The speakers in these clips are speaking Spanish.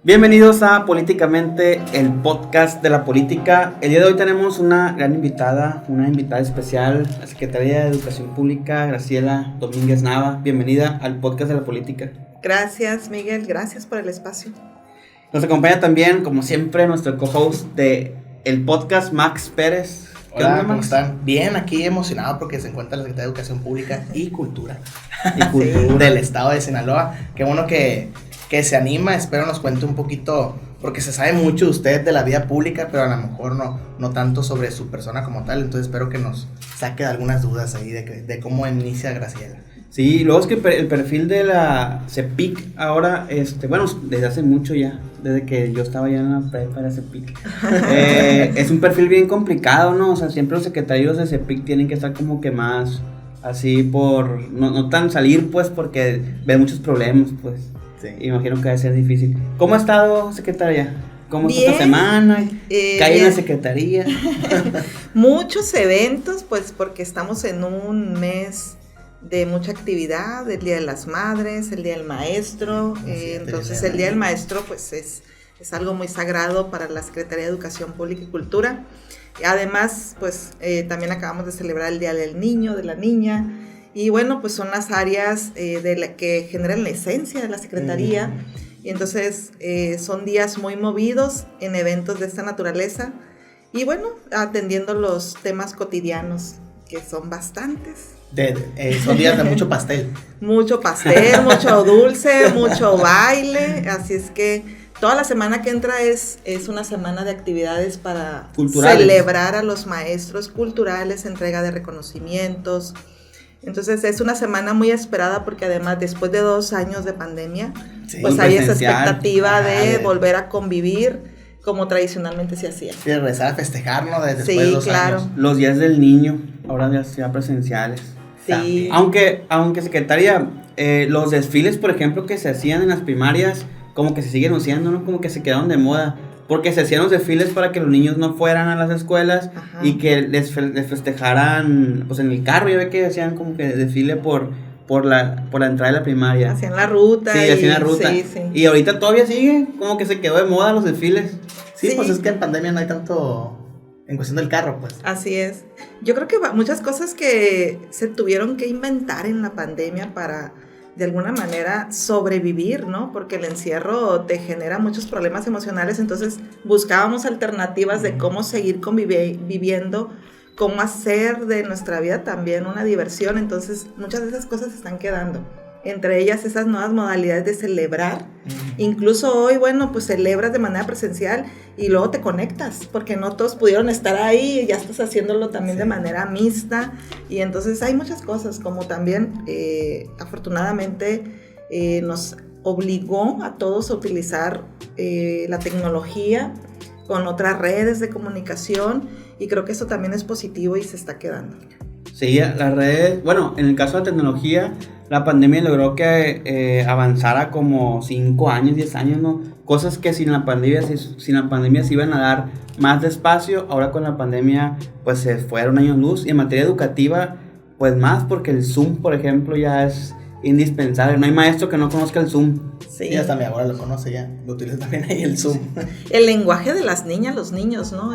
Bienvenidos a Políticamente, el podcast de la política. El día de hoy tenemos una gran invitada, una invitada especial, la Secretaria de Educación Pública, Graciela Domínguez Nava. Bienvenida al podcast de la política. Gracias, Miguel, gracias por el espacio. Nos acompaña también, como siempre, nuestro co-host de el podcast, Max Pérez. Hola, ¿cómo están? Bien, aquí emocionado porque se encuentra la Secretaría de Educación Pública y Cultura del estado de Sinaloa. Qué bueno que se anima, espero nos cuente un poquito, porque se sabe mucho de usted de la vida pública, pero a lo mejor no tanto sobre su persona como tal, entonces espero que nos saque de algunas dudas ahí de cómo inicia Graciela. Sí, luego es que el perfil de la CEPIC ahora, bueno, desde hace mucho ya, desde que yo estaba ya en la prepa de CEPIC, es un perfil bien complicado, ¿no? O sea, siempre los secretarios de CEPIC tienen que estar como que más así por, no tan salir, pues, porque ven muchos problemas, pues. Sí. Imagino que debe ser difícil. ¿Cómo ha estado, secretaria? ¿Cómo está esta semana? ¿Qué hay en la secretaría? Muchos eventos, pues porque estamos en un mes de mucha actividad, el Día de las Madres, el Día del Maestro, entonces el Día del Maestro pues es algo muy sagrado para la Secretaría de Educación Pública y Cultura. Además, pues también acabamos de celebrar el Día del Niño, de la Niña. Y bueno, pues son las áreas de la que generan la esencia de la Secretaría. Y entonces son días muy movidos en eventos de esta naturaleza. Y bueno, atendiendo los temas cotidianos, que son bastantes. Son días de mucho pastel. Mucho pastel, mucho dulce, mucho baile. Así es que toda la semana que entra es una semana de actividades para celebrar a los maestros culturales, entrega de reconocimientos. Entonces es una semana muy esperada porque además después de 2 años de pandemia, sí, pues hay esa expectativa de volver a convivir como tradicionalmente se hacía. Sí, regresar a festejarlo después de 2 años. Los días del niño, ahora ya presenciales. Sí. Aunque secretaria, los desfiles, por ejemplo, que se hacían en las primarias, como que se siguen haciendo, ¿no? Como que se quedaron de moda. Porque se hacían los desfiles para que los niños no fueran a las escuelas. Ajá. Y que les festejaran pues en el carro. Ya ve que hacían como que desfile por la entrada de la primaria. Hacían la ruta. Sí, hacían la ruta. Sí. Y ahorita todavía sigue, como que se quedó de moda los desfiles. Sí, pues es que en pandemia no hay tanto en cuestión del carro, pues. Así es. Yo creo que muchas cosas que se tuvieron que inventar en la pandemia para de alguna manera sobrevivir, ¿no? Porque el encierro te genera muchos problemas emocionales, entonces buscábamos alternativas de cómo seguir viviendo, cómo hacer de nuestra vida también una diversión, entonces muchas de esas cosas se están quedando. Entre ellas esas nuevas modalidades de celebrar. Incluso hoy, bueno, pues celebras de manera presencial y luego te conectas, porque no todos pudieron estar ahí y ya estás haciéndolo también de manera mixta. Y entonces hay muchas cosas, como también afortunadamente nos obligó a todos a utilizar la tecnología con otras redes de comunicación, y creo que eso también es positivo y se está quedando. Sí, las redes, bueno, en el caso de la tecnología, la pandemia logró que avanzara como 5 años, 10 años, ¿no? Cosas que sin la pandemia se iban a dar más despacio, ahora con la pandemia pues se fueron años luz. Y en materia educativa, pues más, porque el Zoom, por ejemplo, ya es indispensable. No hay maestro que no conozca el Zoom. Sí, hasta mi abuela lo conoce ya, lo utiliza también ahí el Zoom. El lenguaje de las niñas, los niños, ¿no?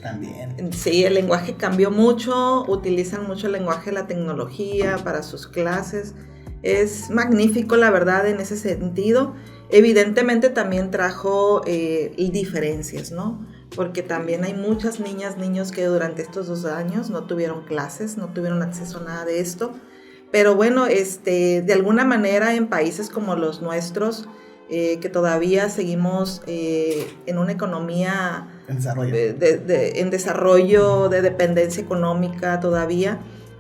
También. Sí, el lenguaje cambió mucho, utilizan mucho el lenguaje de la tecnología para sus clases. Es magnífico, la verdad, en ese sentido. Evidentemente también trajo diferencias, ¿no? Porque también hay muchas niñas, niños que durante estos 2 años no tuvieron clases, no tuvieron acceso a nada de esto. Pero bueno, de alguna manera en países como los nuestros, que todavía seguimos en una economía en desarrollo, de dependencia económica todavía,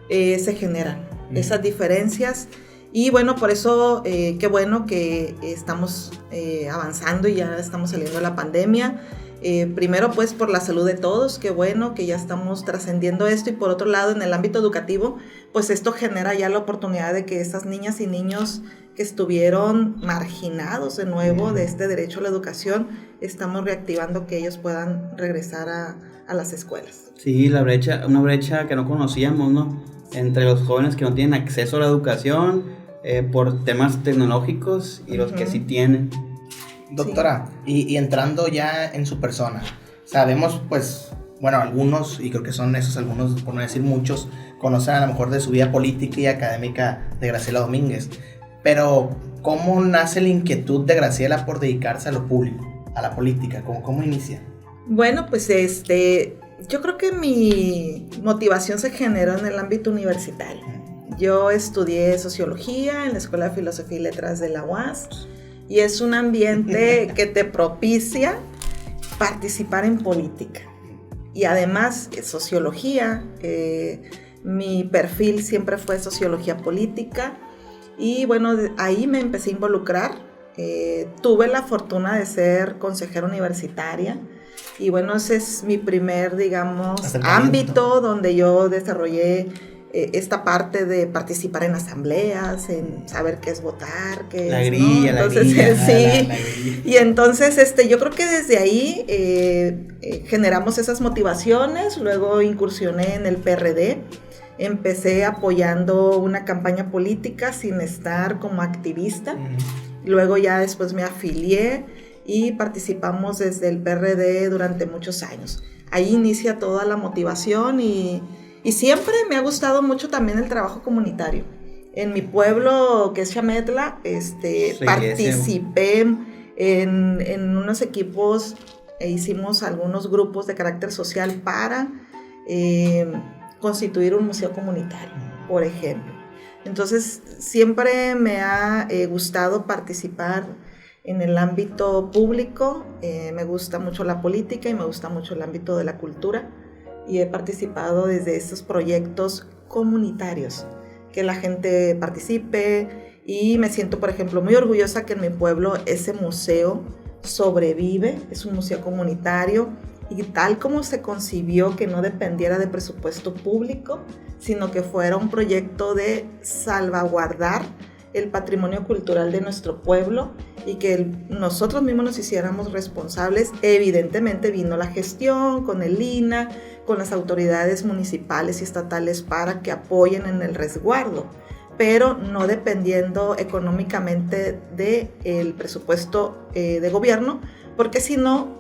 se generan esas diferencias. Y bueno, por eso qué bueno que estamos avanzando y ya estamos saliendo de la pandemia. Primero pues por la salud de todos, qué bueno que ya estamos trascendiendo esto, y por otro lado en el ámbito educativo pues esto genera ya la oportunidad de que estas niñas y niños que estuvieron marginados de nuevo de este derecho a la educación, estamos reactivando que ellos puedan regresar a las escuelas. Sí, una brecha que no conocíamos, ¿no? Entre los jóvenes que no tienen acceso a la educación por temas tecnológicos y los que sí tienen. Doctora, y entrando ya en su persona, sabemos pues, bueno, algunos, y creo que son esos algunos, por no decir muchos, conocen a lo mejor de su vida política y académica de Graciela Domínguez, pero ¿cómo nace la inquietud de Graciela por dedicarse a lo público, a la política? ¿Cómo inicia? Bueno, pues yo creo que mi motivación se generó en el ámbito universitario. Yo estudié sociología en la Escuela de Filosofía y Letras de la UAS y es un ambiente que te propicia participar en política. Y además, sociología, mi perfil siempre fue sociología política y bueno, ahí me empecé a involucrar. Tuve la fortuna de ser consejera universitaria y bueno, ese es mi primer, digamos, ámbito donde yo desarrollé esta parte de participar en asambleas, en saber qué es votar, qué la es, grilla, ¿no? Entonces, la grilla, sí. la grilla. Y entonces, yo creo que desde ahí generamos esas motivaciones. Luego incursioné en el PRD. Empecé apoyando una campaña política sin estar como activista. Luego ya después me afilié y participamos desde el PRD durante muchos años. Ahí inicia toda la motivación y siempre me ha gustado mucho también el trabajo comunitario. En mi pueblo, que es Chametla, participé en unos equipos e hicimos algunos grupos de carácter social para constituir un museo comunitario, por ejemplo. Entonces, siempre me ha gustado participar en el ámbito público. Me gusta mucho la política y me gusta mucho el ámbito de la cultura. Y he participado desde estos proyectos comunitarios, que la gente participe y me siento, por ejemplo, muy orgullosa que en mi pueblo ese museo sobrevive, es un museo comunitario y tal como se concibió, que no dependiera de presupuesto público, sino que fuera un proyecto de salvaguardar el patrimonio cultural de nuestro pueblo y que nosotros mismos nos hiciéramos responsables. Evidentemente vino la gestión con el INAH, con las autoridades municipales y estatales para que apoyen en el resguardo, pero no dependiendo económicamente del presupuesto de gobierno, porque si no,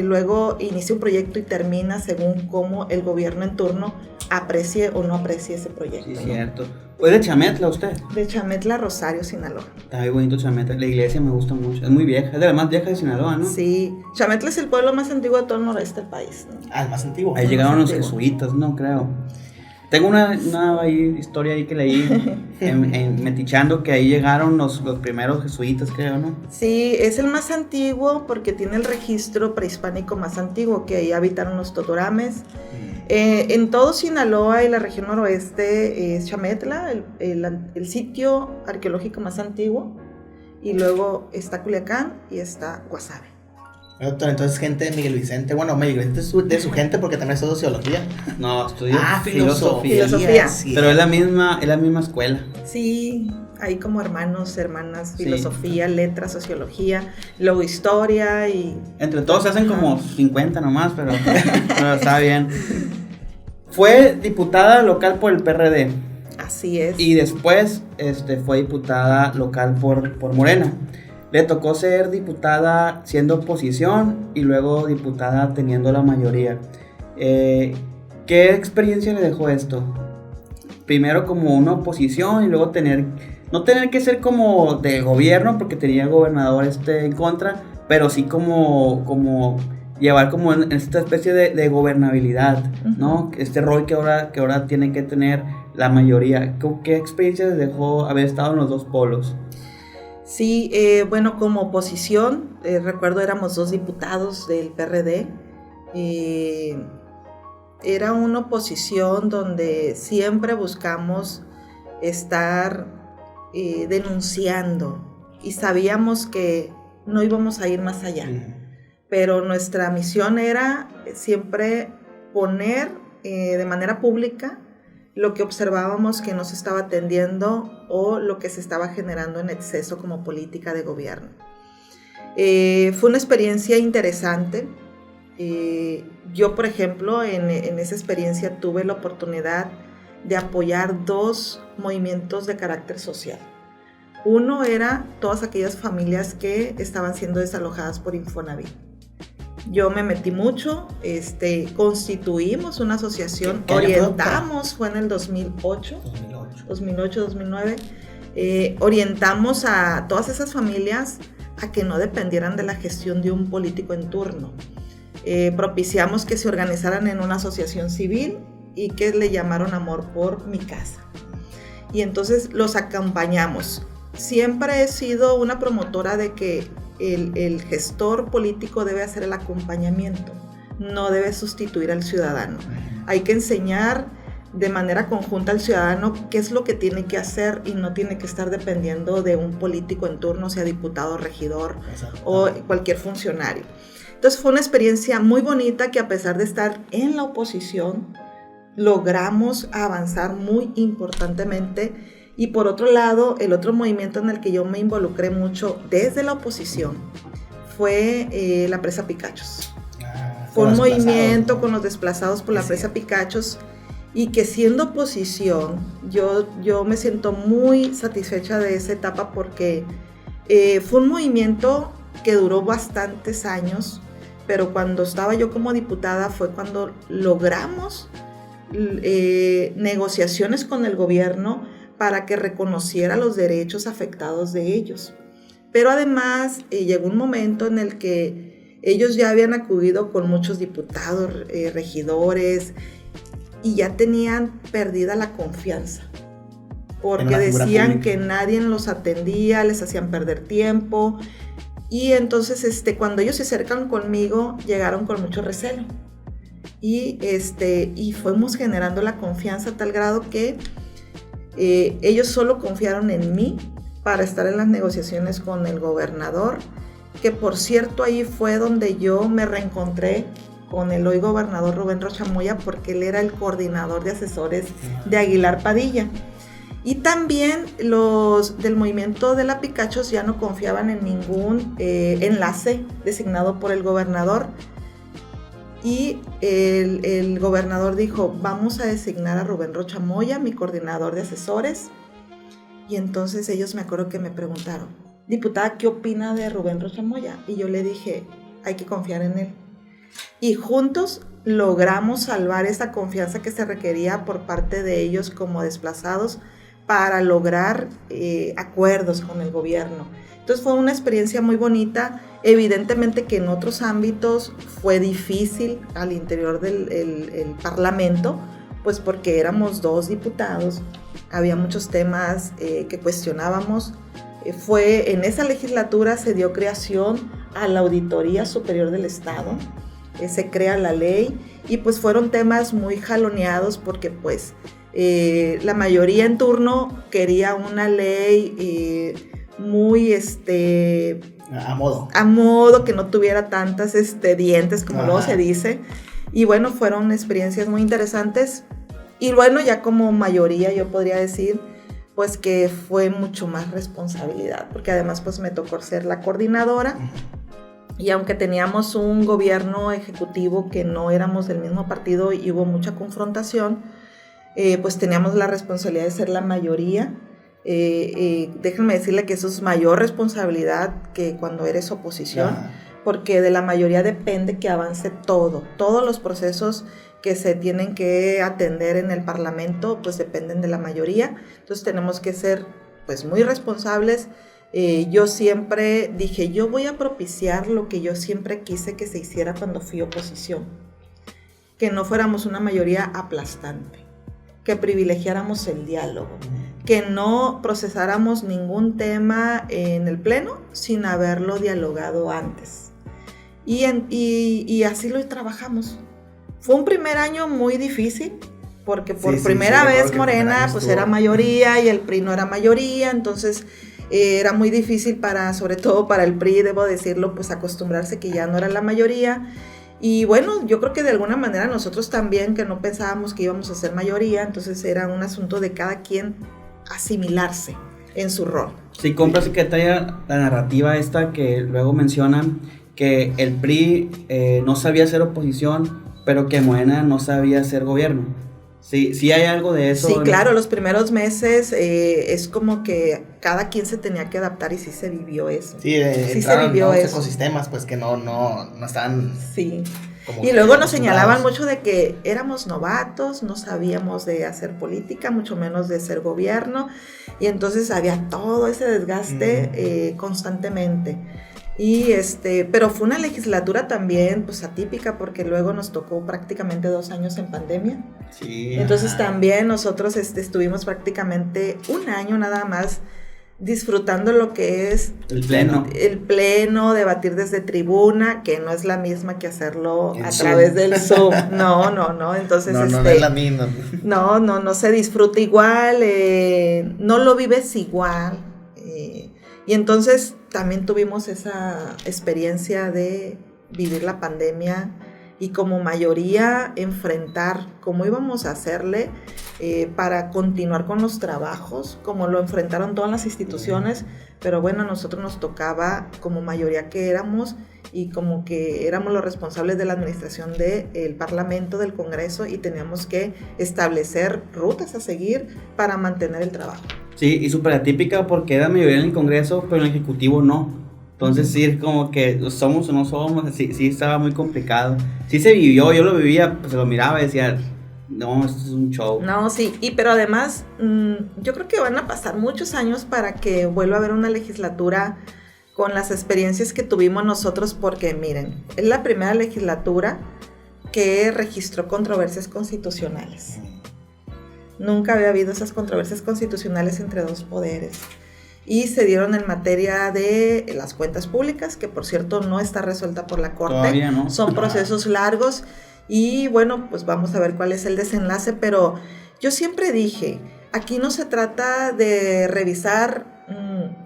luego inicia un proyecto y termina según cómo el gobierno en turno aprecie o no aprecie ese proyecto. Sí, cierto. ¿Es de Chametla usted? De Chametla, Rosario, Sinaloa. Está muy bonito Chametla. La iglesia me gusta mucho. Es muy vieja. Es de la más vieja de Sinaloa, ¿no? Sí. Chametla es el pueblo más antiguo de todo el noreste del país, ¿no? Ah, el más antiguo. Ahí llegaron los jesuitas, ¿no? Creo. Tengo una historia ahí que leí metichando que ahí llegaron los primeros jesuitas, creo, ¿no? Sí, es el más antiguo porque tiene el registro prehispánico más antiguo, que ahí habitaron los totorames. En todo Sinaloa y la región noroeste es Chametla, el sitio arqueológico más antiguo, y luego está Culiacán y está Guasave. Doctor, entonces gente de Miguel Vicente, bueno, Miguel Vicente es de su gente porque también estudia sociología. No, estudió filosofía. Sí. Pero es la misma escuela. Sí, hay como hermanas, filosofía, letras, sociología, luego historia y... Entre todos se hacen como 50 nomás, pero está bien. Fue diputada local por el PRD. Así es. Y después fue diputada local por Morena. Le tocó ser diputada siendo oposición y luego diputada teniendo la mayoría. ¿Qué experiencia le dejó esto? Primero como una oposición y luego no tener que ser como del gobierno porque tenía el gobernador en contra, pero sí como llevar como en esta especie de gobernabilidad, ¿no? Este rol que ahora tiene que tener la mayoría. ¿Qué experiencia les dejó haber estado en los dos polos? Sí, bueno, como oposición, recuerdo éramos 2 diputados del PRD. Era una oposición donde siempre buscamos estar denunciando y sabíamos que no íbamos a ir más allá. Pero nuestra misión era siempre poner de manera pública lo que observábamos que no se estaba atendiendo o lo que se estaba generando en exceso como política de gobierno. Fue una experiencia interesante. Yo, por ejemplo, en esa experiencia tuve la oportunidad de apoyar 2 movimientos de carácter social. Uno era todas aquellas familias que estaban siendo desalojadas por Infonavit. Yo me metí mucho, constituimos una asociación, orientamos, fue en el 2008, 2009, orientamos a todas esas familias a que no dependieran de la gestión de un político en turno. Propiciamos que se organizaran en una asociación civil y que le llamaron Amor por mi Casa. Y entonces los acompañamos. Siempre he sido una promotora de que el gestor político debe hacer el acompañamiento, no debe sustituir al ciudadano. Hay que enseñar de manera conjunta al ciudadano qué es lo que tiene que hacer y no tiene que estar dependiendo de un político en turno, sea diputado, regidor o cualquier funcionario. Entonces fue una experiencia muy bonita que, a pesar de estar en la oposición, logramos avanzar muy importantemente. Y por otro lado, el otro movimiento en el que yo me involucré mucho desde la oposición fue la presa Picachos. Fue un movimiento con los desplazados por la presa Picachos, y que siendo oposición yo me siento muy satisfecha de esa etapa, porque fue un movimiento que duró bastantes años, pero cuando estaba yo como diputada fue cuando logramos negociaciones con el gobierno para que reconociera los derechos afectados de ellos. Pero además llegó un momento en el que ellos ya habían acudido con muchos diputados, regidores, y ya tenían perdida la confianza, porque decían que nadie los atendía, les hacían perder tiempo. Y entonces cuando ellos se acercan conmigo, llegaron con mucho recelo. Y fuimos generando la confianza a tal grado que ellos solo confiaron en mí para estar en las negociaciones con el gobernador, que por cierto ahí fue donde yo me reencontré con el hoy gobernador Rubén Rocha Moya, porque él era el coordinador de asesores de Aguilar Padilla. Y también los del movimiento de la Picachos ya no confiaban en ningún enlace designado por el gobernador. Y el gobernador dijo: vamos a designar a Rubén Rocha Moya, mi coordinador de asesores. Y entonces ellos, me acuerdo que me preguntaron: diputada, ¿qué opina de Rubén Rocha Moya? Y yo le dije: hay que confiar en él. Y juntos logramos salvar esa confianza que se requería por parte de ellos como desplazados para lograr acuerdos con el gobierno. Entonces fue una experiencia muy bonita. Evidentemente que en otros ámbitos fue difícil al interior del Parlamento, pues porque éramos 2 diputados, había muchos temas que cuestionábamos. Fue en esa legislatura se dio creación a la Auditoría Superior del Estado, se crea la ley, y pues fueron temas muy jaloneados, porque pues la mayoría en turno quería una ley muy a modo, que no tuviera tantas dientes, como luego se dice. Y bueno, fueron experiencias muy interesantes. Y bueno, ya como mayoría yo podría decir pues que fue mucho más responsabilidad, porque además pues me tocó ser la coordinadora. Y aunque teníamos un gobierno ejecutivo que no éramos del mismo partido y hubo mucha confrontación, pues teníamos la responsabilidad de ser la mayoría. Déjenme decirle que eso es mayor responsabilidad que cuando eres oposición, porque de la mayoría depende que avance todos los procesos que se tienen que atender en el Parlamento, pues dependen de la mayoría. Entonces tenemos que ser pues muy responsables. Yo siempre dije, yo voy a propiciar lo que yo siempre quise que se hiciera cuando fui oposición, que no fuéramos una mayoría aplastante, que privilegiáramos el diálogo, que no procesáramos ningún tema en el pleno sin haberlo dialogado antes. Y así lo trabajamos. Fue un primer año muy difícil, porque por primera vez Morena pues era mayoría y el PRI no era mayoría, entonces era muy difícil sobre todo para el PRI, debo decirlo, pues acostumbrarse que ya no era la mayoría. Y bueno, yo creo que de alguna manera nosotros también, que no pensábamos que íbamos a ser mayoría, entonces era un asunto de cada quien asimilarse en su rol. Sí, compras que trae la narrativa esta que luego mencionan, que el PRI no sabía ser oposición, pero que Morena no sabía ser gobierno. Sí hay algo de eso. Sí, claro, los primeros meses es como que cada quien se tenía que adaptar y sí se vivió eso. Sí, se vivió nuevos eso. ecosistemas pues que no estaban... Sí. Como y que luego nos señalaban acostumbrados. mucho de que éramos novatos, no sabíamos de hacer política, mucho menos de ser gobierno, y entonces había todo ese desgaste constantemente. Y pero fue una legislatura también pues atípica porque luego nos tocó prácticamente 2 años en pandemia. Sí. Entonces también nosotros estuvimos prácticamente 1 año nada más disfrutando lo que es el pleno, debatir desde tribuna, que no es la misma que hacerlo a través del Zoom. No, entonces no es la misma. No se disfruta igual, no lo vives igual. Y entonces también tuvimos esa experiencia de vivir la pandemia y como mayoría enfrentar cómo íbamos a hacerle para continuar con los trabajos, como lo enfrentaron todas las instituciones, pero bueno, a nosotros nos tocaba como mayoría que éramos y como que éramos los responsables de la administración del Parlamento, del Congreso, y teníamos que establecer rutas a seguir para mantener el trabajo. Sí, y súper atípica porque era mayoría en el Congreso, pero en el Ejecutivo no. Entonces sí, es como que somos o no somos, sí estaba muy complicado. Sí se vivió, yo lo vivía, pues se lo miraba y decía, no, esto es un show. No, sí, pero además yo creo que van a pasar muchos años para que vuelva a haber una legislatura con las experiencias que tuvimos nosotros, porque miren, es la primera legislatura que registró controversias constitucionales. Nunca había habido esas controversias constitucionales entre 2 poderes. Y se dieron en materia de las cuentas públicas, que por cierto no está resuelta por la Corte. Todavía no. Son procesos largos y bueno, pues vamos a ver cuál es el desenlace, pero yo siempre dije, aquí no se trata de revisar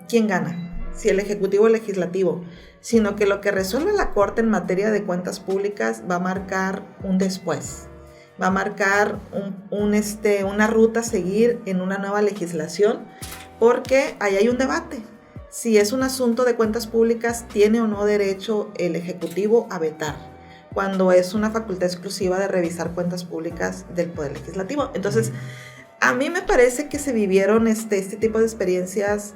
quién gana, si el Ejecutivo o el Legislativo, sino que lo que resuelve la Corte en materia de cuentas públicas va a marcar un después. Va a marcar una ruta a seguir en una nueva legislación, porque ahí hay un debate. Si es un asunto de cuentas públicas, ¿tiene o no derecho el Ejecutivo a vetar? Cuando es una facultad exclusiva de revisar cuentas públicas del Poder Legislativo. Entonces, a mí me parece que se vivieron este tipo de experiencias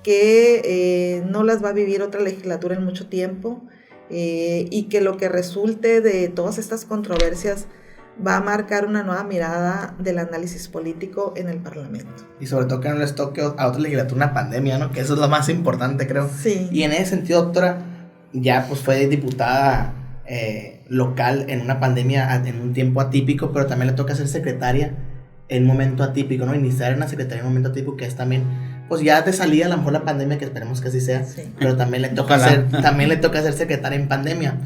que no las va a vivir otra legislatura en mucho tiempo, y que lo que resulte de todas estas controversias va a marcar una nueva mirada del análisis político en el Parlamento. Y sobre todo que no les toque a otra legislatura una pandemia, ¿no? Que eso es lo más importante, creo. Sí. Y en ese sentido, doctora, ya pues fue diputada local en una pandemia en un tiempo atípico, pero también le toca ser secretaria en un momento atípico, ¿no? Iniciar en una secretaria en un momento atípico, que es también, pues ya de salida a lo mejor la pandemia, que esperemos que así sea, sí. Pero también le toca ser secretaria en pandemia.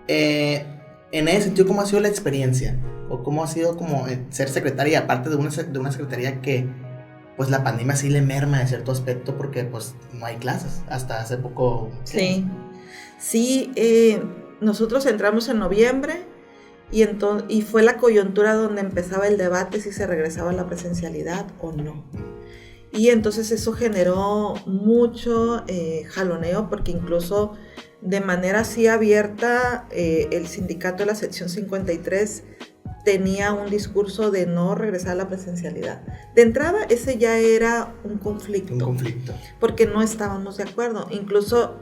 En ese sentido, ¿cómo ha sido la experiencia? ¿O cómo ha sido como ser secretaria, aparte de una secretaría que pues la pandemia sí le merma de cierto aspecto porque pues no hay clases hasta hace poco? Sí, nosotros entramos en noviembre y fue la coyuntura donde empezaba el debate si se regresaba a la presencialidad o no. Y entonces eso generó mucho jaloneo, porque incluso de manera así abierta el sindicato de la sección 53 tenía un discurso de no regresar a la presencialidad. De entrada ese ya era un conflicto. Porque no estábamos de acuerdo. Incluso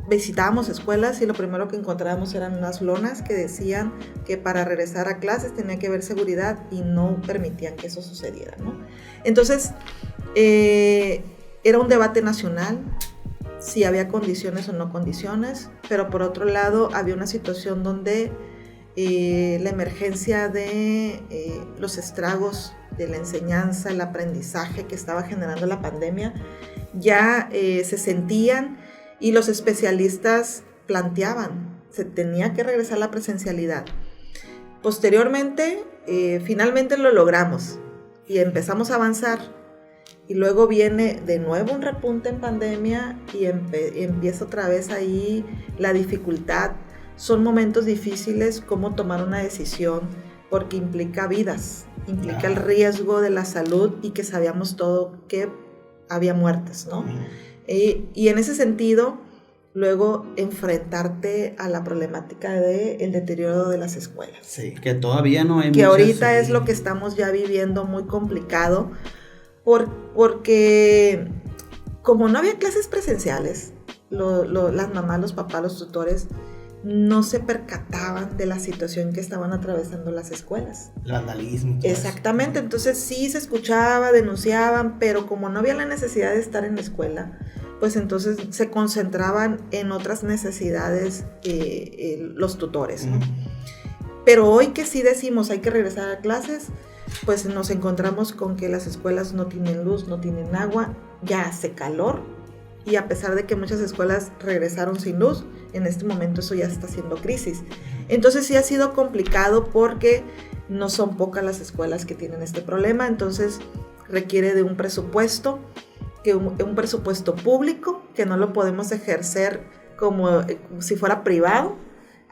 visitábamos escuelas y lo primero que encontrábamos eran unas lonas que decían que para regresar a clases tenía que haber seguridad y no permitían que eso sucediera, ¿no? Entonces era un debate nacional, si había condiciones o no condiciones, pero por otro lado había una situación donde la emergencia de los estragos de la enseñanza, el aprendizaje que estaba generando la pandemia, ya se sentían, y los especialistas planteaban, se tenía que regresar a la presencialidad. Posteriormente, finalmente lo logramos y empezamos a avanzar. Y luego viene de nuevo un repunte en pandemia y empieza otra vez ahí la dificultad. Son momentos difíciles como tomar una decisión, porque implica vidas, implica el riesgo de la salud, y que sabíamos todo que había muertes, ¿no? Y en ese sentido, luego enfrentarte a la problemática del deterioro de las escuelas. Sí, que todavía no hay que muchas, ahorita sí. es lo que estamos ya viviendo muy complicado, porque como no había clases presenciales, las mamás, los papás, los tutores no se percataban de la situación que estaban atravesando las escuelas. El vandalismo y todo Exactamente, entonces sí se escuchaba, denunciaban, pero como no había la necesidad de estar en la escuela, pues entonces se concentraban en otras necesidades los tutores, ¿no? Pero hoy que sí decimos hay que regresar a clases, pues nos encontramos con que las escuelas no tienen luz, no tienen agua, ya hace calor, y a pesar de que muchas escuelas regresaron sin luz, en este momento eso ya está siendo crisis. Entonces sí ha sido complicado porque no son pocas las escuelas que tienen este problema, entonces requiere de un presupuesto, un presupuesto público, que no lo podemos ejercer como si fuera privado.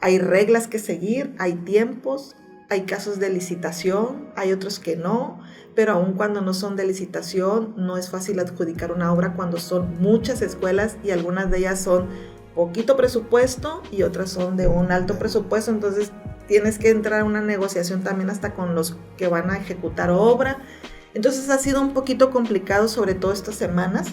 Hay reglas que seguir, hay tiempos, hay casos de licitación, hay otros que no, pero aun cuando no son de licitación, no es fácil adjudicar una obra cuando son muchas escuelas y algunas de ellas son poquito presupuesto y otras son de un alto presupuesto, entonces tienes que entrar a una negociación también hasta con los que van a ejecutar obra. Entonces ha sido un poquito complicado, sobre todo estas semanas,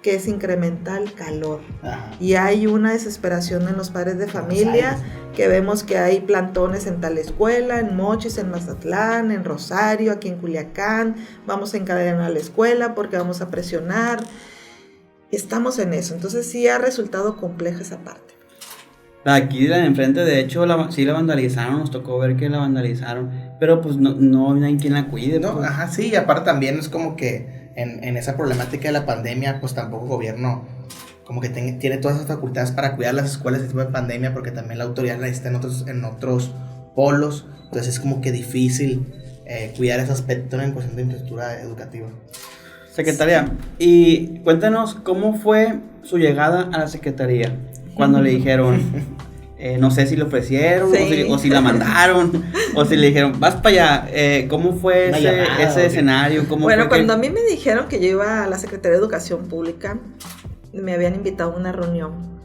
que se incrementa el calor. Ajá. Y hay una desesperación en los padres de familia, que vemos que hay plantones en tal escuela, en Mochis, en Mazatlán, en Rosario, aquí en Culiacán, vamos a encadenar a la escuela porque vamos a presionar. Estamos en eso, entonces sí ha resultado compleja esa parte. Aquí de enfrente, de hecho, sí la vandalizaron, nos tocó ver que la vandalizaron, pero pues no hay quien la cuide. No, pues. ajá, sí, y aparte también es como que en esa problemática de la pandemia, pues tampoco el gobierno como que tiene todas esas facultades para cuidar las escuelas en tiempo de pandemia, porque también la autoridad la está en otros polos, entonces es como que difícil cuidar ese aspecto en cuestión de infraestructura educativa. Secretaria, y cuéntanos cómo fue su llegada a la secretaría, cuando le dijeron, no sé si le ofrecieron, sí. o si la mandaron, o si le dijeron, vas para allá. ¿Cómo fue ese escenario? Bueno, cuando a mí me dijeron que yo iba a la Secretaría de Educación Pública, me habían invitado a una reunión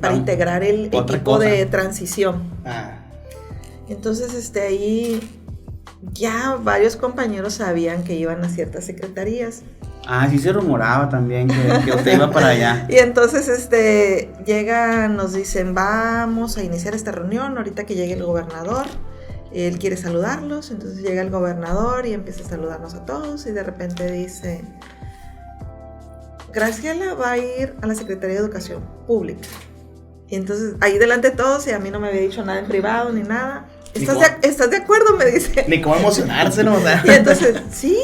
para integrar el equipo de transición. Entonces, ahí ya varios compañeros sabían que iban a ciertas secretarías. Sí se rumoraba también que usted iba para allá. Y entonces llegan, nos dicen, vamos a iniciar esta reunión ahorita que llegue el gobernador, él quiere saludarlos. Entonces llega el gobernador y empieza a saludarnos a todos, y de repente dice, Graciela va a ir a la Secretaría de Educación Pública. Y entonces ahí delante de todos, y a mí no me había dicho nada en privado ni nada. ¿Estás de acuerdo? Me dice. Ni cómo emocionarse, ¿no? O sea. Y entonces, sí.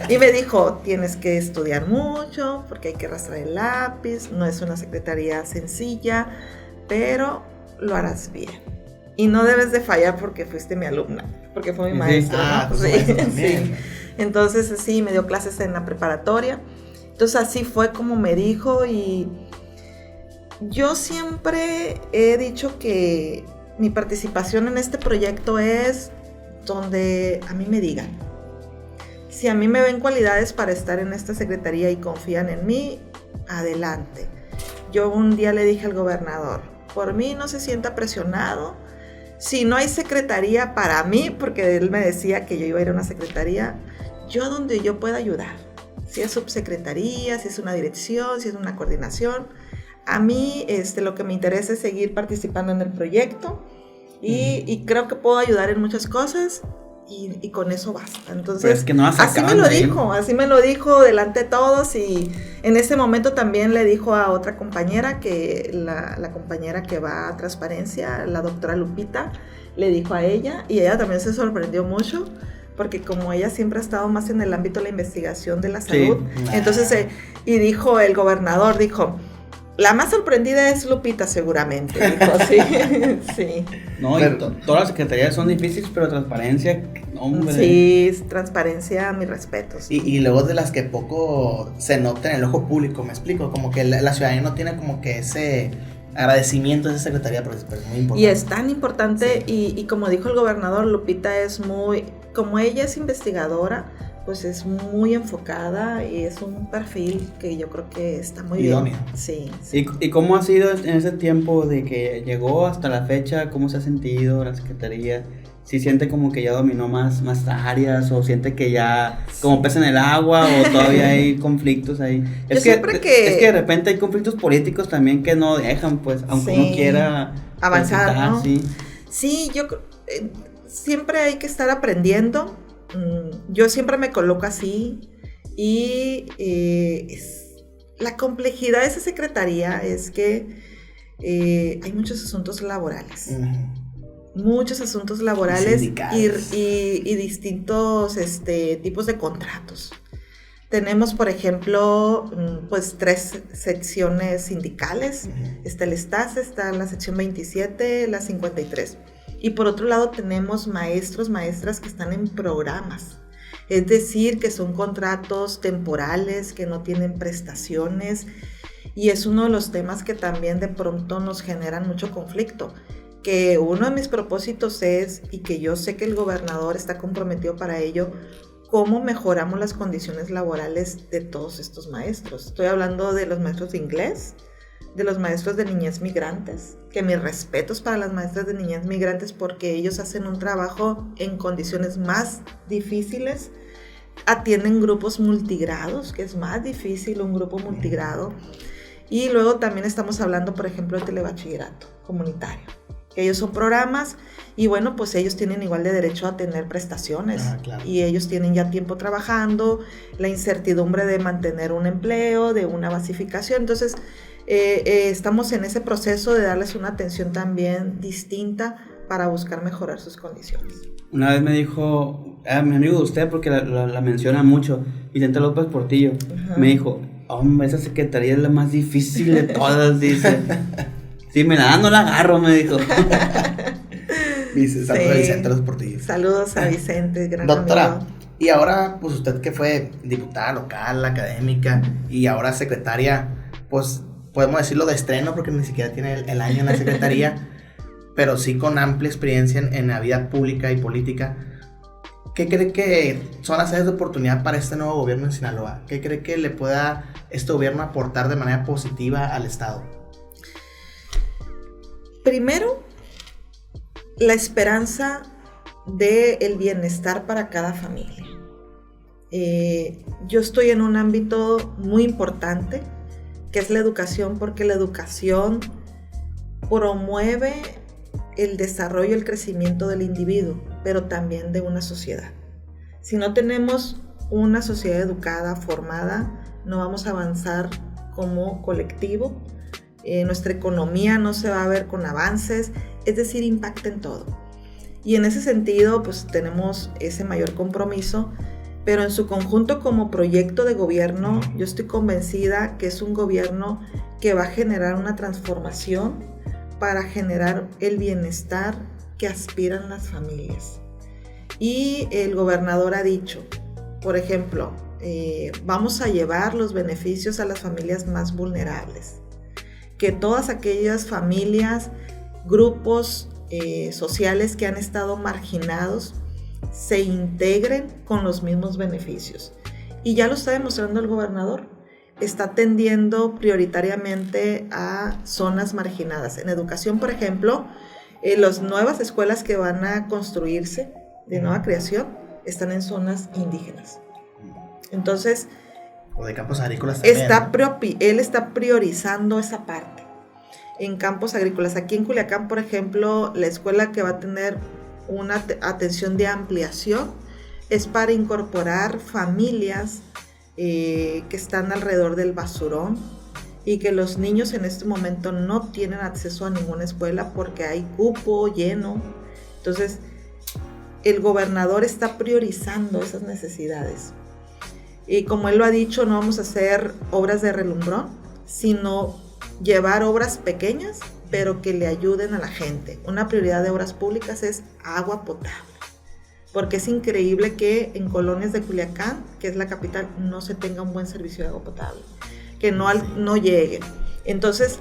Y me dijo, tienes que estudiar mucho, porque hay que arrastrar el lápiz. No es una secretaría sencilla, pero lo harás bien. Y no debes de fallar porque fuiste mi alumna, porque fue mi maestra. ¿No? Sí. Entonces, sí, me dio clases en la preparatoria. Entonces, así fue como me dijo. Y yo siempre he dicho que mi participación en este proyecto es donde a mí me digan. Si a mí me ven cualidades para estar en esta secretaría y confían en mí, adelante. Yo un día le dije al gobernador, por mí no se sienta presionado. Si no hay secretaría para mí, porque él me decía que yo iba a ir a una secretaría, yo donde yo pueda ayudar. Si es subsecretaría, si es una dirección, si es una coordinación. A mí lo que me interesa es seguir participando en el proyecto y creo que puedo ayudar en muchas cosas y con eso basta. Entonces, es que no así me lo dijo delante de todos, y en ese momento también le dijo a otra compañera, que la compañera que va a transparencia, la doctora Lupita, le dijo a ella, y ella también se sorprendió mucho, porque como ella siempre ha estado más en el ámbito de la investigación de la salud, entonces, y dijo el gobernador, la más sorprendida es Lupita, seguramente. Dijo, sí. No, todas las secretarías son difíciles, pero transparencia, hombre. Sí, transparencia, mis respetos. Y luego de las que poco se nota en el ojo público, me explico, como que la ciudadanía no tiene como que ese agradecimiento a esa secretaría, pero es muy importante. Y es tan importante, sí. Y como dijo el gobernador, Lupita es como ella es investigadora, pues es muy enfocada y es un perfil que yo creo que está muy idóneo. bien. Sí, sí. ¿Y cómo ha sido en ese tiempo de que llegó hasta la fecha? ¿Cómo se ha sentido la Secretaría? ¿Sí siente como que ya dominó más áreas o siente que ya como pez en el agua o todavía hay conflictos ahí? Es que de repente hay conflictos políticos también que no dejan, pues, aunque uno quiera avanzar, ¿no? Sí, sí, yo siempre hay que estar aprendiendo. Yo siempre me coloco así y la complejidad de esa secretaría es que hay muchos asuntos laborales. Muchos asuntos laborales y distintos tipos de contratos. Tenemos, por ejemplo, pues 3 secciones sindicales. Está el STAS, está la sección 27, la 53. Y por otro lado tenemos maestros, maestras que están en programas. Es decir, que son contratos temporales, que no tienen prestaciones. Y es uno de los temas que también de pronto nos generan mucho conflicto. Que uno de mis propósitos es, y que yo sé que el gobernador está comprometido para ello, cómo mejoramos las condiciones laborales de todos estos maestros. Estoy hablando de los maestros de inglés, de los maestros de niñez migrantes, que mis respetos para las maestras de niñez migrantes porque ellos hacen un trabajo en condiciones más difíciles, atienden grupos multigrados, que es más difícil un grupo multigrado, y luego también estamos hablando, por ejemplo, de telebachillerato comunitario. Ellos son programas y bueno, pues ellos tienen igual de derecho a tener prestaciones. Claro. Y ellos tienen ya tiempo trabajando, la incertidumbre de mantener un empleo, de una basificación. Entonces, estamos en ese proceso de darles una atención también distinta para buscar mejorar sus condiciones. Una vez me dijo, mi amigo de usted, porque la menciona mucho, Vicente López Portillo, me dijo, hombre, esa secretaría es la más difícil de todas, dice. Si me la dan, no la agarro, me dijo. Saludos a Vicente López Portillo. Saludos a Vicente, gran doctora, amigo. Y ahora, pues usted que fue diputada local, académica, y ahora secretaria, pues podemos decirlo de estreno, porque ni siquiera tiene el año en la secretaría, pero sí con amplia experiencia en la vida pública y política. ¿Qué cree que son las áreas de oportunidad para este nuevo gobierno en Sinaloa? ¿Qué cree que le pueda este gobierno aportar de manera positiva al Estado? Primero, la esperanza del bienestar para cada familia. Yo estoy en un ámbito muy importante, que es la educación, porque la educación promueve el desarrollo y el crecimiento del individuo, pero también de una sociedad. Si no tenemos una sociedad educada, formada, no vamos a avanzar como colectivo. Nuestra economía no se va a ver con avances, es decir, impacta en todo. Y en ese sentido, pues tenemos ese mayor compromiso, pero en su conjunto como proyecto de gobierno, yo estoy convencida que es un gobierno que va a generar una transformación para generar el bienestar que aspiran las familias. Y el gobernador ha dicho, por ejemplo, vamos a llevar los beneficios a las familias más vulnerables. Que todas aquellas familias, grupos sociales que han estado marginados se integren con los mismos beneficios. Y ya lo está demostrando el gobernador. Está atendiendo prioritariamente a zonas marginadas. En educación, por ejemplo, las nuevas escuelas que van a construirse de nueva creación están en zonas indígenas. Entonces, o de campos agrícolas también. Él está priorizando esa parte. En campos agrícolas, aquí en Culiacán, por ejemplo, la escuela que va a tener una atención de ampliación es para incorporar familias que están alrededor del basurón y que los niños en este momento no tienen acceso a ninguna escuela porque hay cupo lleno. Entonces, el gobernador está priorizando esas necesidades. Y como él lo ha dicho, no vamos a hacer obras de relumbrón, sino llevar obras pequeñas, pero que le ayuden a la gente. Una prioridad de obras públicas es agua potable, porque es increíble que en colonias de Culiacán, que es la capital, no se tenga un buen servicio de agua potable, que no llegue. Entonces,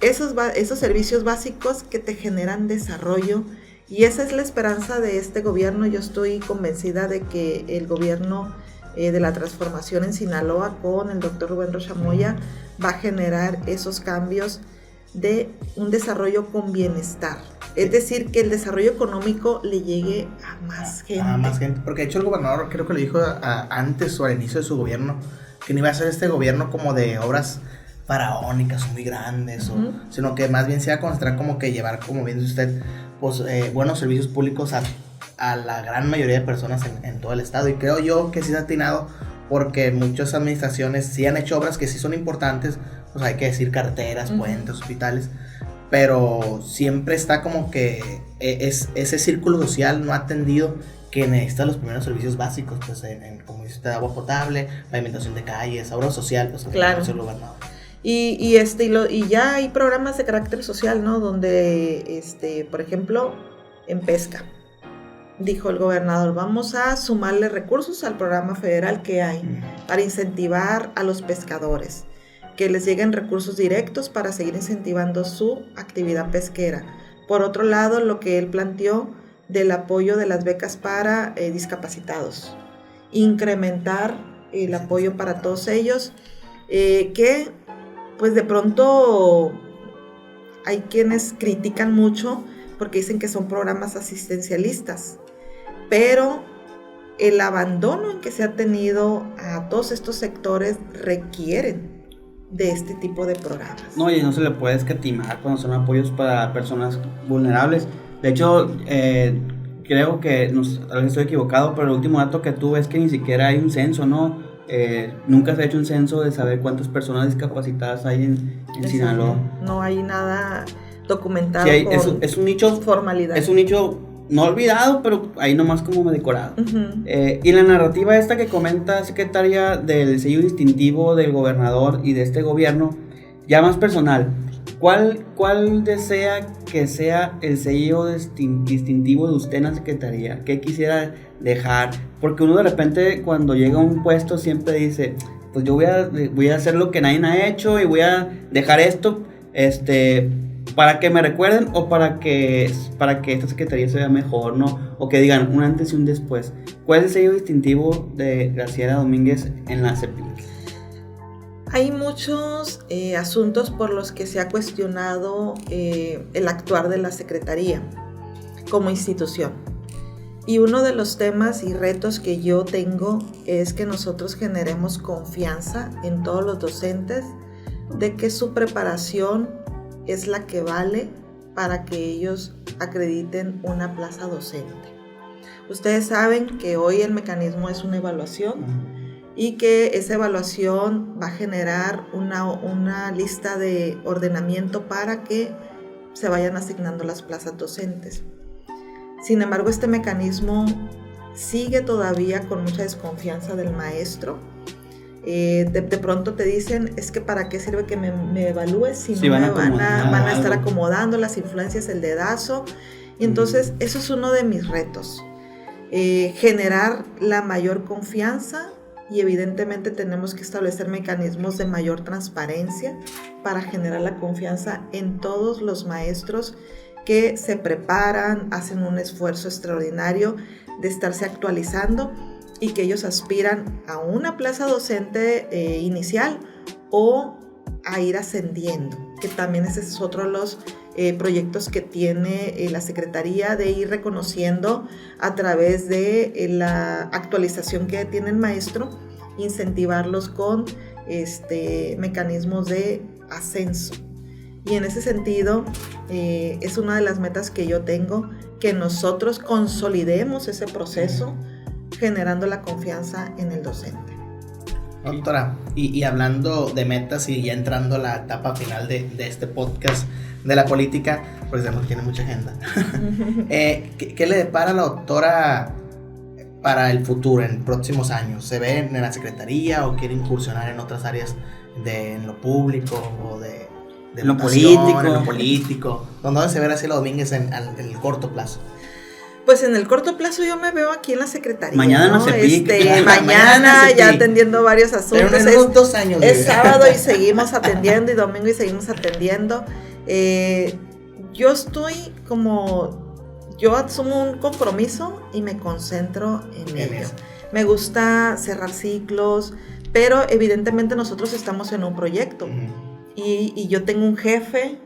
esos servicios básicos que te generan desarrollo, y esa es la esperanza de este gobierno. Yo estoy convencida de que el gobierno de la transformación en Sinaloa con el doctor Rubén Rocha Moya va a generar esos cambios de un desarrollo con bienestar. Es decir, que el desarrollo económico le llegue a más gente. A más gente, porque de hecho el gobernador creo que lo dijo antes o al inicio de su gobierno, que no iba a ser este gobierno como de obras faraónicas o muy grandes, sino que más bien se iba a concentrar como que llevar, como bien dice usted, pues buenos servicios públicos a la gran mayoría de personas en todo el estado. Y creo yo que sí se ha atinado, porque muchas administraciones sí han hecho obras que sí son importantes, pues hay que decir carreteras, puentes, hospitales, pero siempre está como que ese círculo social no atendido, que necesita los primeros servicios básicos, pues como dice usted, agua potable, pavimentación de calles, obra social, pues claro. el gobernador. Y ya hay programas de carácter social, ¿no? Donde, por ejemplo, en pesca, dijo el gobernador, vamos a sumarle recursos al programa federal que hay para incentivar a los pescadores, que les lleguen recursos directos para seguir incentivando su actividad pesquera. Por otro lado, lo que él planteó del apoyo de las becas para discapacitados, incrementar el apoyo para todos ellos, que pues de pronto hay quienes critican mucho porque dicen que son programas asistencialistas, pero el abandono en que se ha tenido a todos estos sectores requieren de este tipo de programas. No, y no se le puede escatimar cuando son apoyos para personas vulnerables. De hecho, creo que, tal vez estoy equivocado, pero el último dato que tuve es que ni siquiera hay un censo, ¿no? Nunca se ha hecho un censo de saber cuántas personas discapacitadas hay en Sinaloa. No hay nada documentado. Sí, es un nicho, formalidad. Es un nicho no olvidado, pero ahí nomás como decorado. Y la narrativa esta que comenta secretaria del sello distintivo del gobernador y de este gobierno, ya más personal, ¿cuál desea que sea el sello distintivo de usted en la secretaría? ¿Qué quisiera dejar? Porque uno de repente cuando llega a un puesto siempre dice, pues yo voy a hacer lo que nadie ha hecho y voy a dejar esto, para que me recuerden o para que esta secretaría se vea mejor, ¿no? O que digan un antes y un después. ¿Cuál es el sello distintivo de Graciela Domínguez en la CEPIC? Hay muchos asuntos por los que se ha cuestionado el actuar de la Secretaría como institución. Y uno de los temas y retos que yo tengo es que nosotros generemos confianza en todos los docentes de que su preparación es la que vale para que ellos acrediten una plaza docente. Ustedes saben que hoy el mecanismo es una evaluación y que esa evaluación va a generar una lista de ordenamiento para que se vayan asignando las plazas docentes. Sin embargo, este mecanismo sigue todavía con mucha desconfianza del maestro. De pronto te dicen, es que para qué sirve que me evalúes si no me van a estar acomodando las influencias, el dedazo. Y entonces eso es uno de mis retos, generar la mayor confianza, y evidentemente tenemos que establecer mecanismos de mayor transparencia para generar la confianza en todos los maestros que se preparan, hacen un esfuerzo extraordinario de estarse actualizando y que ellos aspiran a una plaza docente inicial o a ir ascendiendo, que también ese es otro de los proyectos que tiene la Secretaría, de ir reconociendo a través de la actualización que tiene el maestro, incentivarlos con mecanismos de ascenso. Y en ese sentido es una de las metas que yo tengo, que nosotros consolidemos ese proceso generando la confianza en el docente. Doctora, y hablando de metas y ya entrando a la etapa final de este podcast de la política, pues sabemos que tiene mucha agenda. ¿Qué le depara a la doctora para el futuro, en próximos años? ¿Se ve en la secretaría o quiere incursionar en otras áreas en lo público o de lo político? ¿Dónde se ve Graciela Domínguez en el corto plazo? Pues en el corto plazo yo me veo aquí en la secretaría, mañana ¿no? No se pique. Mañana ya atendiendo varios asuntos. Pero en unos 2 años. Es sábado y seguimos atendiendo, y domingo y seguimos atendiendo. Yo asumo un compromiso y me concentro en ello. me gusta cerrar ciclos, pero evidentemente nosotros estamos en un proyecto y yo tengo un jefe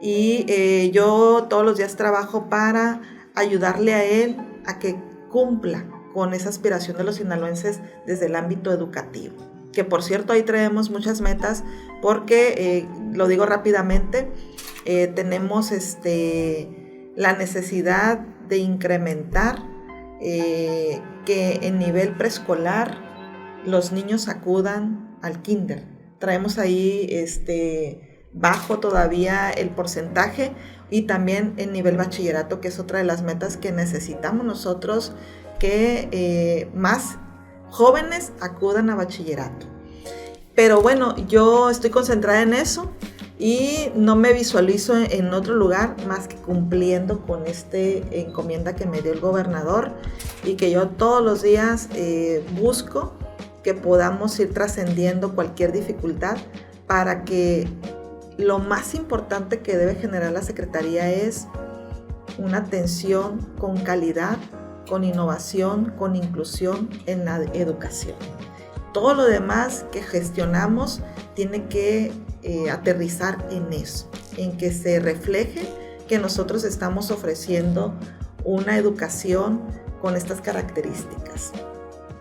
y yo todos los días trabajo para ayudarle a él a que cumpla con esa aspiración de los sinaloenses desde el ámbito educativo. Que por cierto, ahí traemos muchas metas porque, lo digo rápidamente, tenemos la necesidad de incrementar que en nivel preescolar los niños acudan al kinder. Traemos ahí bajo todavía el porcentaje, y también en nivel bachillerato, que es otra de las metas que necesitamos nosotros, que más jóvenes acudan a bachillerato. Pero bueno, yo estoy concentrada en eso y no me visualizo en otro lugar más que cumpliendo con encomienda que me dio el gobernador, y que yo todos los días busco que podamos ir trascendiendo cualquier dificultad para que lo más importante que debe generar la Secretaría es una atención con calidad, con innovación, con inclusión en la educación. Todo lo demás que gestionamos tiene que aterrizar en eso, en que se refleje que nosotros estamos ofreciendo una educación con estas características.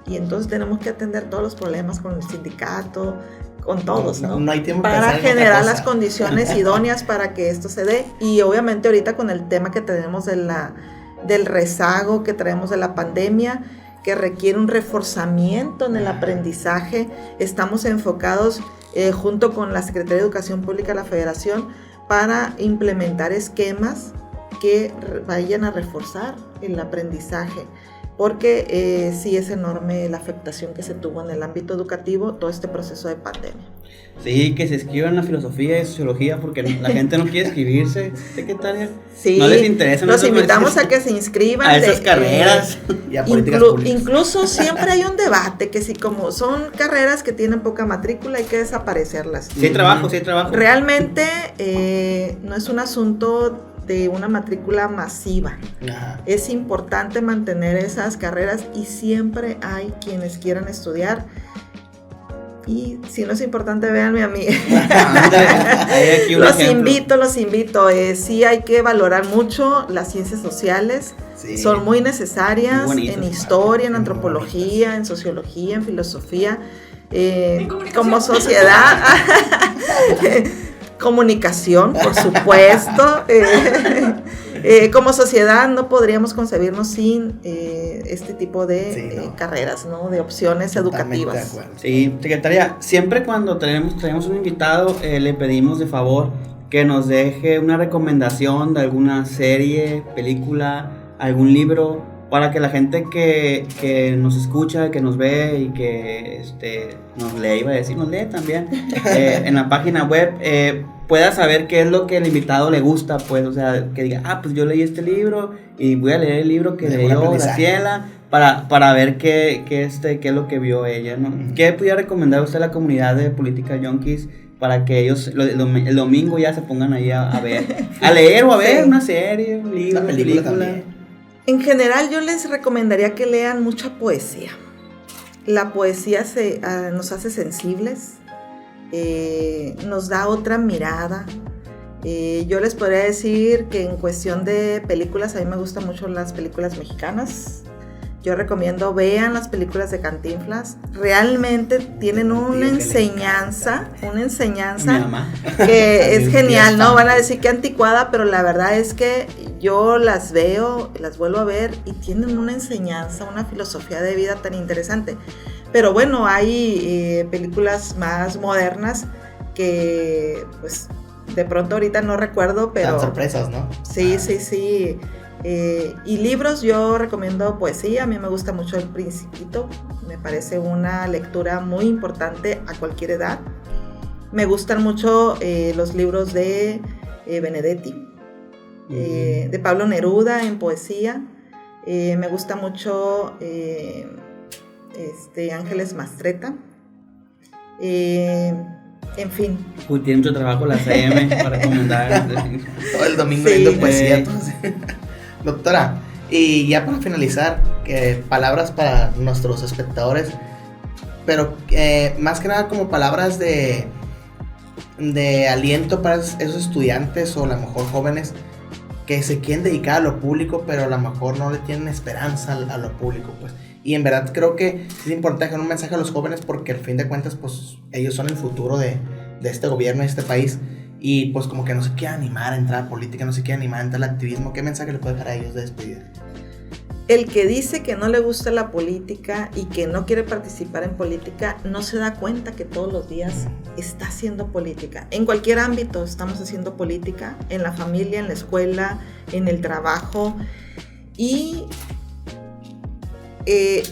Y entonces tenemos que atender todos los problemas con el sindicato, con todos, ¿no? No hay tiempo para generar las condiciones idóneas para que esto se dé. Y obviamente ahorita con el tema que tenemos del rezago que traemos de la pandemia, que requiere un reforzamiento en el aprendizaje, estamos enfocados junto con la Secretaría de Educación Pública de la Federación para implementar esquemas que vayan a reforzar el aprendizaje, porque sí es enorme la afectación que se tuvo en el ámbito educativo todo este proceso de pandemia. Sí, que se escriban la filosofía y sociología, porque la gente no quiere escribirse, secretaria. Sí, no les interesa. Los invitamos a que se inscriban. A esas carreras. Y a políticas públicas. Incluso siempre hay un debate, que si como son carreras que tienen poca matrícula hay que desaparecerlas. Sí hay trabajo. Realmente no es un asunto de una matrícula masiva. Ajá. Es importante mantener esas carreras y siempre hay quienes quieran estudiar. Y si no es importante, véanme a mí. Los invito. Sí hay que valorar mucho las ciencias sociales. Sí. Son muy necesarias, muy bonitos, en historia, en antropología, en sociología, en filosofía, como sociedad. Comunicación, por supuesto. Como sociedad no podríamos concebirnos sin este tipo de carreras, ¿no? De opciones totalmente educativas. Sí, secretaria, siempre cuando traemos un invitado, le pedimos de favor que nos deje una recomendación de alguna serie, película, algún libro, para que la gente que nos escucha, que nos ve y que nos lee, iba a decir, nos lee también, en la página web, pueda saber qué es lo que el invitado le gusta, pues, o sea, que diga, pues yo leí este libro y voy a leer el libro que leyó Graciela para ver qué es lo que vio ella, ¿no? Uh-huh. ¿Qué pudiera recomendar usted a la comunidad de Política Junkies para que ellos el domingo ya se pongan ahí a ver, a leer o a ver una serie, un libro, una película? En general yo les recomendaría que lean mucha poesía. La poesía nos hace sensibles, nos da otra mirada. Yo les podría decir que en cuestión de películas, a mí me gustan mucho las películas mexicanas. Yo recomiendo, vean las películas de Cantinflas. Realmente tienen una enseñanza que es genial, ¿no? Van a decir que anticuada, pero la verdad es que yo las veo, las vuelvo a ver y tienen una enseñanza, una filosofía de vida tan interesante. Pero bueno, hay películas más modernas que pues de pronto ahorita no recuerdo, pero... Dan sorpresas, ¿no? Sí. Y libros, yo recomiendo poesía. A mí me gusta mucho El Principito, me parece una lectura muy importante a cualquier edad. Me gustan mucho los libros de Benedetti, de Pablo Neruda en poesía. Me gusta mucho Ángeles Mastretta. En fin. Uy, tiene mucho trabajo la CM para recomendar. Todo el domingo leyendo poesía. Doctora, y ya para finalizar, palabras para nuestros espectadores, pero más que nada como palabras de aliento para esos estudiantes o a lo mejor jóvenes que se quieren dedicar a lo público, pero a lo mejor no le tienen esperanza a lo público, pues. Y en verdad creo que es importante dejar un mensaje a los jóvenes porque al fin de cuentas, pues, ellos son el futuro de este gobierno, de este país. Y pues como que no se quiere animar a entrar a política, no se quiere animar a entrar al activismo. ¿Qué mensaje le puede dejar a ellos de despedida? El que dice que no le gusta la política y que no quiere participar en política no se da cuenta que todos los días está haciendo política. En cualquier ámbito estamos haciendo política, en la familia, en la escuela, en el trabajo. Y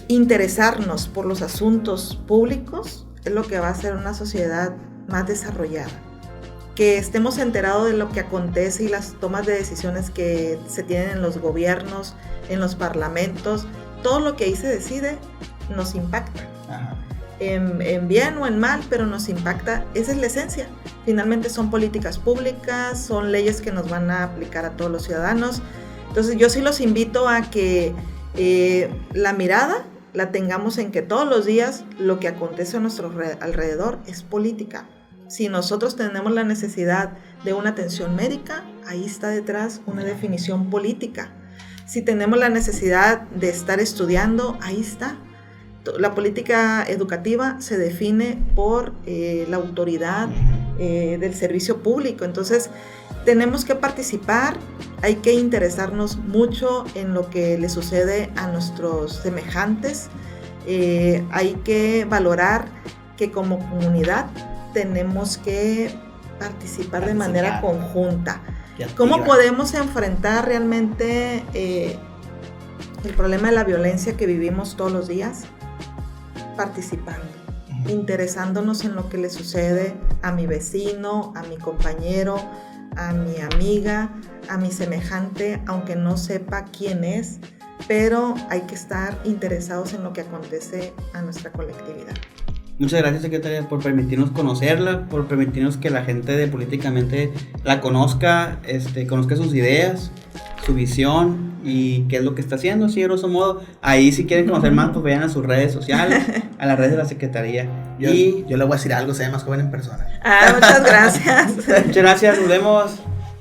interesarnos por los asuntos públicos es lo que va a hacer una sociedad más desarrollada. Que estemos enterados de lo que acontece y las tomas de decisiones que se tienen en los gobiernos, en los parlamentos, todo lo que ahí se decide nos impacta. Ajá. En bien o en mal, pero nos impacta. Esa es la esencia. Finalmente son políticas públicas, son leyes que nos van a aplicar a todos los ciudadanos. Entonces yo sí los invito a que la mirada la tengamos en que todos los días lo que acontece a nuestro alrededor es política. Si nosotros tenemos la necesidad de una atención médica, ahí está detrás una definición política. Si tenemos la necesidad de estar estudiando, ahí está. La política educativa se define por la autoridad del servicio público. Entonces, tenemos que participar, hay que interesarnos mucho en lo que le sucede a nuestros semejantes. Hay que valorar que como comunidad tenemos que participar de manera conjunta. ¿Cómo podemos enfrentar realmente el problema de la violencia que vivimos todos los días? Participando, interesándonos en lo que le sucede a mi vecino, a mi compañero, a mi amiga, a mi semejante, aunque no sepa quién es, pero hay que estar interesados en lo que acontece a nuestra colectividad. Muchas gracias, secretaria, por permitirnos conocerla, por permitirnos que la gente de Políticamente la conozca, conozca sus ideas, su visión y qué es lo que está haciendo, así de grosso modo. Ahí si quieren conocer más, pues vayan a sus redes sociales, a las redes de la secretaría. Yo le voy a decir algo, se ve más joven en persona. Muchas gracias. Muchas gracias, nos vemos.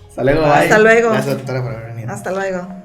Hasta luego. Hasta luego. Gracias, doctora, por haber venido. Hasta luego.